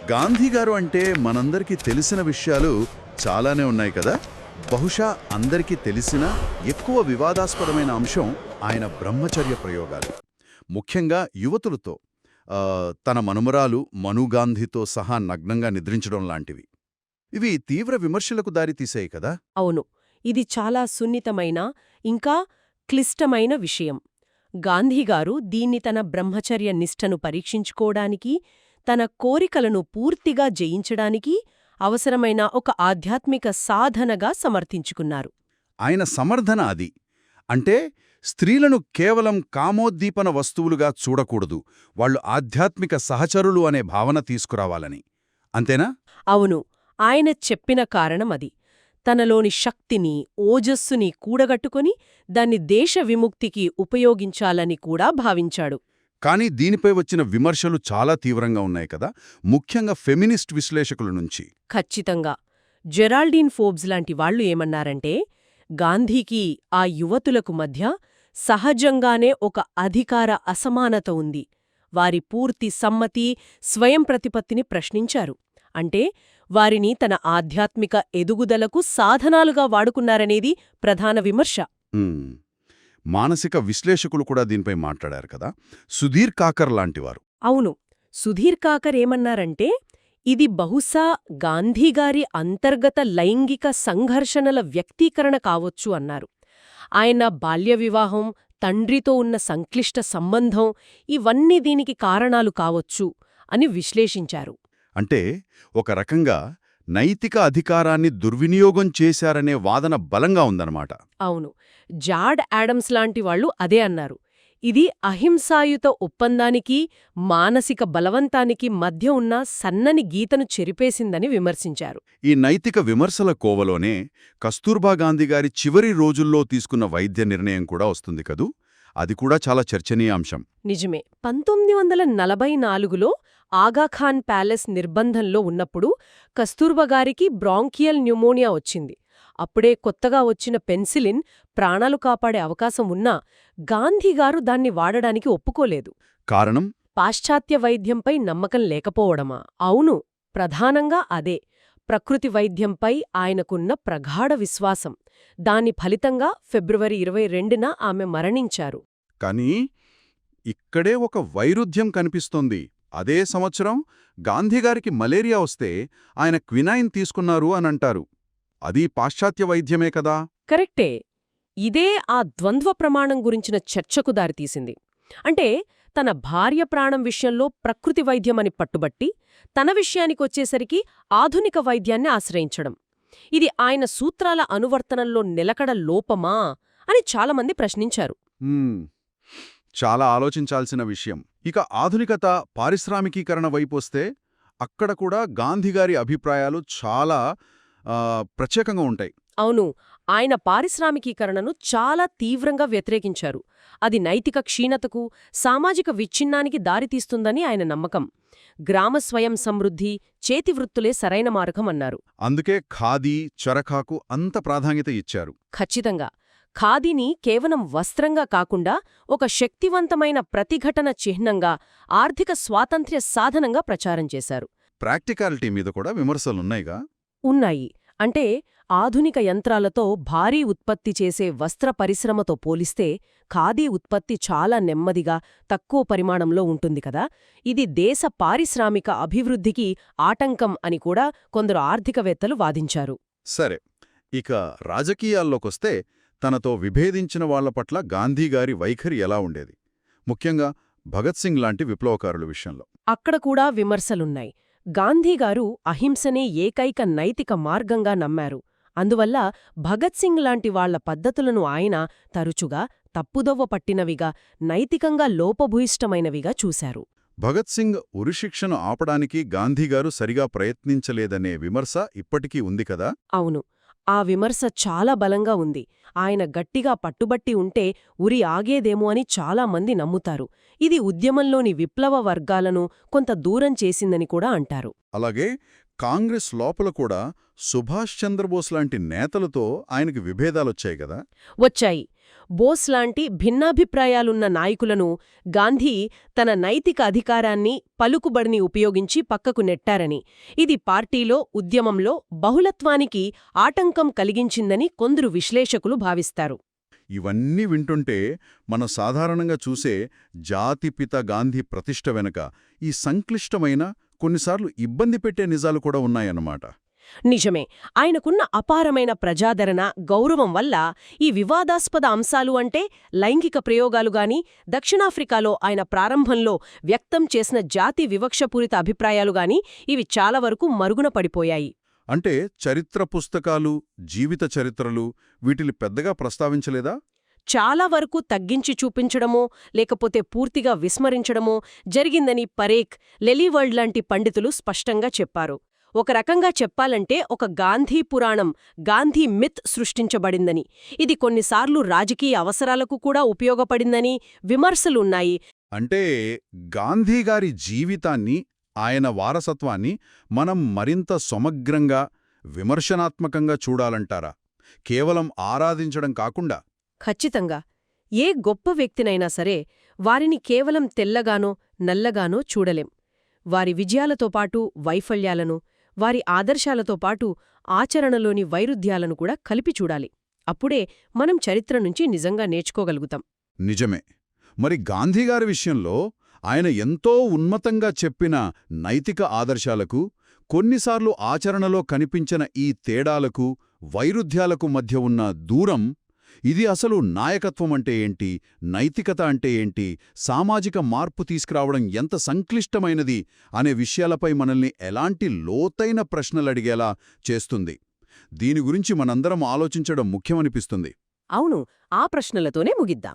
గాంధీ గారు అంటే మనందరికీ తెలిసిన విషయాలు చాలానే ఉన్నాయి కదా. బహుశా అందరికీ తెలిసిన ఎక్కువ వివాదాస్పదమైన అంశం ఆయన బ్రహ్మచర్య ప్రయోగాలు, ముఖ్యంగా యువతులతో తన మనుమరాలు మను గాంధీతో సహా నగ్నంగా నిద్రించడం లాంటివి. ఇవి తీవ్ర విమర్శలకు దారితీశాయి కదా. అవును, ఇది చాలా సున్నితమైన ఇంకా క్లిష్టమైన విషయం. గాంధీగారు దీన్ని తన బ్రహ్మచర్య నిష్టను పరీక్షించుకోవడానికి, తన కోరికలను పూర్తిగా జయించడానికి అవసరమైన ఒక ఆధ్యాత్మిక సాధనగా సమర్థించుకున్నారు. ఆయన సమర్థన అది. అంటే స్త్రీలను కేవలం కామోద్దీపన వస్తువులుగా చూడకూడదు, వాళ్ళు ఆధ్యాత్మిక సహచరులు అనే భావన తీసుకురావాలని. అంతేనా? అవును, ఆయన చెప్పిన కారణమది. తనలోని శక్తిని, ఓజస్సుని కూడగట్టుకుని దాన్ని దేశ విముక్తికి ఉపయోగించాలని కూడా భావించాడు. కానీ దీనిపై వచ్చిన విమర్శలు చాలా తీవ్రంగా ఉన్నాయి కదా, ముఖ్యంగా ఫెమినిస్ట్ విశ్లేషకుల నుంచి. ఖచ్చితంగా. జెరాల్డీన్ ఫోర్బ్స్ లాంటి వాళ్లు ఏమన్నారంటే, గాంధీకి ఆ యువతులకు మధ్య సహజంగానే ఒక అధికార అసమానత ఉంది. వారి పూర్తి సమ్మతి, స్వయం ప్రతిపత్తిని ప్రశ్నించారు. అంటే వారిని తన ఆధ్యాత్మిక ఎదుగుదలకు సాధనాలుగా వాడుకున్నారనేది ప్రధాన విమర్శ. మానసిక విశ్లేషకులు కూడా దీనిపై మాట్లాడారు కదా, సుధీర్ కాకర్ లాంటివారు. అవును, సుధీర్ కాకర్ ఏమన్నారంటే, ఇది బహుశా గాంధీగారి అంతర్గత లైంగిక సంఘర్షణల వ్యక్తీకరణ కావొచ్చు అన్నారు. ఆయన బాల్య వివాహం, తండ్రితో ఉన్న సంక్లిష్ట సంబంధం ఇవన్నీ దీనికి కారణాలు కావొచ్చు అని విశ్లేషించారు. అంటే ఒక రకంగా నైతిక అధికారాన్ని దుర్వినియోగం చేశారనే వాదన బలంగా ఉందన్నమాట. అవును, జాడ్ యాడమ్స్ లాంటి వాళ్లు అదే అన్నారు. ఇది అహింసాయుత ఒప్పందానికి, మానసిక బలవంతానికి మధ్య ఉన్న సన్నని గీతను చెరిపేసిందని విమర్శించారు. ఈ నైతిక విమర్శల కోవలోనే కస్తూర్బా గాంధీగారి చివరి రోజుల్లో తీసుకున్న వైద్య నిర్ణయం కూడా వస్తుంది కదూ. అది కూడా చాలా చర్చనీయాంశం. నిజమే. 1944లో ఆగాఖాన్ ప్యాలెస్ నిర్బంధంలో ఉన్నప్పుడు కస్తూర్బాగారికి బ్రాంకియల్ న్యూమోనియా వచ్చింది. అప్పుడే కొత్తగా వచ్చిన పెన్సిలిన్ ప్రాణాలు కాపాడే అవకాశం ఉన్నా గాంధీగారు దాన్ని వాడడానికి ఒప్పుకోలేదు. కారణం? పాశ్చాత్య వైద్యంపై నమ్మకం లేకపోవడమా? అవును, ప్రధానంగా అదే. ప్రకృతి వైద్యంపై ఆయనకున్న ప్రగాఢ విశ్వాసం. దాని ఫలితంగా ఫిబ్రవరి 22న ఆమె మరణించారు. కానీ ఇక్కడే ఒక వైరుధ్యం కనిపిస్తోంది. అదే సంవత్సరం గాంధీగారికి మలేరియా వస్తే ఆయన క్వినైన్ తీసుకున్నారు అనంటారు. అది పాశ్చాత్య వైద్యమే కదా. కరెక్టే. ఇదే ఆ ద్వంద్వ ప్రమాణం గురించిన చర్చకు దారితీసింది. అంటే తన భార్య ప్రాణం విషయంలో ప్రకృతి వైద్యమని పట్టుబట్టి, తన విషయానికొచ్చేసరికి ఆధునిక వైద్యాన్ని ఆశ్రయించడం. ఇది ఆయన సూత్రాల అనువర్తనంలో నిలకడ లోపమా అని చాలామంది ప్రశ్నించారు. చాలా ఆలోచించాల్సిన విషయం. ఇక ఆధునికత, పారిశ్రామికీకరణ వైపొస్తే అక్కడ కూడా గాంధీగారి అభిప్రాయాలు చాలా ప్రత్యేకంగా ఉంటాయి. అవును, ఆయన పారిశ్రామికీకరణను చాలా తీవ్రంగా వ్యతిరేకించారు. అది నైతిక క్షీణతకు, సామాజిక విచ్ఛిన్నానికి దారితీస్తుందని ఆయన నమ్మకం. గ్రామ స్వయం సమృద్ధి, చేతివృత్తులే సరైన మార్గమన్నారు. అందుకే ఖాదీ, చరఖాకు అంత ప్రాధాన్యత ఇచ్చారు. ఖచ్చితంగా. ఖాదీని కేవలం వస్త్రంగా కాకుండా ఒక శక్తివంతమైన ప్రతిఘటన చిహ్నంగా, ఆర్థిక స్వాతంత్ర్య సాధనంగా ప్రచారం చేశారు. ప్రాక్టికాలిటీ మీద కూడా విమర్శలున్నాయిగా. ఉన్నాయి. అంటే ఆధునిక యంత్రాలతో భారీ ఉత్పత్తి చేసే వస్త్ర పరిశ్రమతో పోలిస్తే ఖాదీ ఉత్పత్తి చాలా నెమ్మదిగా, తక్కువ పరిమాణంలో ఉంటుంది కదా. ఇది దేశ పారిశ్రామిక అభివృద్ధికి ఆటంకం అని కూడా కొందరు ఆర్థికవేత్తలు వాదించారు. సరే, ఇక రాజకీయాల్లోకొస్తే తనతో విభేదించిన వాళ్ల పట్ల గాంధీగారి వైఖరి ఎలా ఉండేది, ముఖ్యంగా భగత్ సింగ్ లాంటి విప్లవకారుల విషయంలో? అక్కడ కూడా విమర్శలున్నాయి. గాంధీగారు అహింసనే ఏకైక నైతిక మార్గంగా నమ్మారు. అందువల్ల భగత్ సింగ్ లాంటి వాళ్ల పద్ధతులను ఆయన తరచుగా తప్పుదోవ పట్టినవిగా, నైతికంగా లోపభూయిష్టమైనవిగా చూశారు. భగత్ సింగ్ ఉరిశిక్షను ఆపడానికి గాంధీగారు సరిగా ప్రయత్నించలేదనే విమర్శ ఇప్పటికీ ఉంది కదా. అవును, ఆ విమర్శ చాలా బలంగా ఉంది. ఆయన గట్టిగా పట్టుబట్టి ఉంటే ఉరి ఆగేదేమో అని చాలామంది నమ్ముతారు. ఇది ఉద్యమంలోని విప్లవ వర్గాలను కొంత దూరం చేసిందని కూడా అంటారు. అలాగే కాంగ్రెస్ లోపల కూడా సుభాష్ చంద్రబోస్ లాంటి నేతలతో ఆయనకి విభేదాలొచ్చాయి కదా. వచ్చాయి. బోస్ లాంటి భిన్నాభిప్రాయాలున్న నాయకులను గాంధీ తన నైతిక అధికారాన్ని, పలుకుబడిని ఉపయోగించి పక్కకు నెట్టారని, ఇది పార్టీలో, ఉద్యమంలో బహుళత్వానికి ఆటంకం కలిగించిందని కొందరు విశ్లేషకులు భావిస్తారు. ఇవన్నీ వింటుంటే మనం సాధారణంగా చూసే జాతిపిత గాంధీ ప్రతిష్ట వెనుక ఈ సంక్లిష్టమైన, కొన్నిసార్లు ఇబ్బంది పెట్టే నిజాలు కూడా ఉన్నాయన్నమాట. నిజమే. ఆయనకున్న అపారమైన ప్రజాదరణ, గౌరవం వల్ల ఈ వివాదాస్పద అంశాలు అంటే లైంగిక ప్రయోగాలుగాని, దక్షిణాఫ్రికాలో ఆయన ప్రారంభంలో వ్యక్తం చేసిన జాతి వివక్షపూరిత అభిప్రాయాలుగాని ఇవి చాలా వరకు మరుగున పడిపోయాయి. అంటే చరిత్ర పుస్తకాలు, జీవిత చరిత్రలు వీటిని పెద్దగా ప్రస్తావించలేదా? చాలా వరకు తగ్గించి చూపించడమో లేకపోతే పూర్తిగా విస్మరించడమో జరిగిందని పరేఖ్, లెలీవర్డ్ లాంటి పండితులు స్పష్టంగా చెప్పారు. ఒక రకంగా చెప్పాలంటే ఒక గాంధీ పురాణం, గాంధీ మిత్ సృష్టించబడిందని, ఇది కొన్నిసార్లు రాజకీయ అవసరాలకు కూడా ఉపయోగపడిందని విమర్శలున్నాయి. అంటే గాంధీగారి జీవితాన్ని, ఆయన వారసత్వాన్ని మనం మరింత సమగ్రంగా, విమర్శనాత్మకంగా చూడాలంటారా? కేవలం ఆరాధించడం కాకుండా? ఖచ్చితంగా. ఏ గొప్ప వ్యక్తినైనా సరే వారిని కేవలం తెల్లగానో, నల్లగానో చూడలేం. వారి విజయాలతో పాటు వైఫల్యాలను, వారి ఆదర్శాలతో పాటు ఆచరణలోని వైరుధ్యాలను కూడా కలిపి చూడాలి. అప్పుడే మనం చరిత్ర నుంచి నిజంగా నేర్చుకోగలుగుతాం. నిజమే. మరి గాంధీగారి విషయంలో ఆయన ఎంతో ఉన్నతంగా చెప్పిన నైతిక ఆదర్శాలకు, కొన్నిసార్లు ఆచరణలో కనిపించిన ఈ తేడాలకు, వైరుధ్యాలకు మధ్య ఉన్న దూరం, ఇది అసలు నాయకత్వం అంటే ఏంటి, నైతికత అంటే ఏంటి, సామాజిక మార్పు తీసుకురావడం ఎంత సంక్లిష్టమైనది అనే విషయాలపై మనల్ని ఎలాంటి లోతైన ప్రశ్నలడిగేలా చేస్తుంది. దీని గురించి మనందరం ఆలోచించడం ముఖ్యమనిపిస్తుంది. అవును, ఆ ప్రశ్నలతోనే ముగిద్దాం.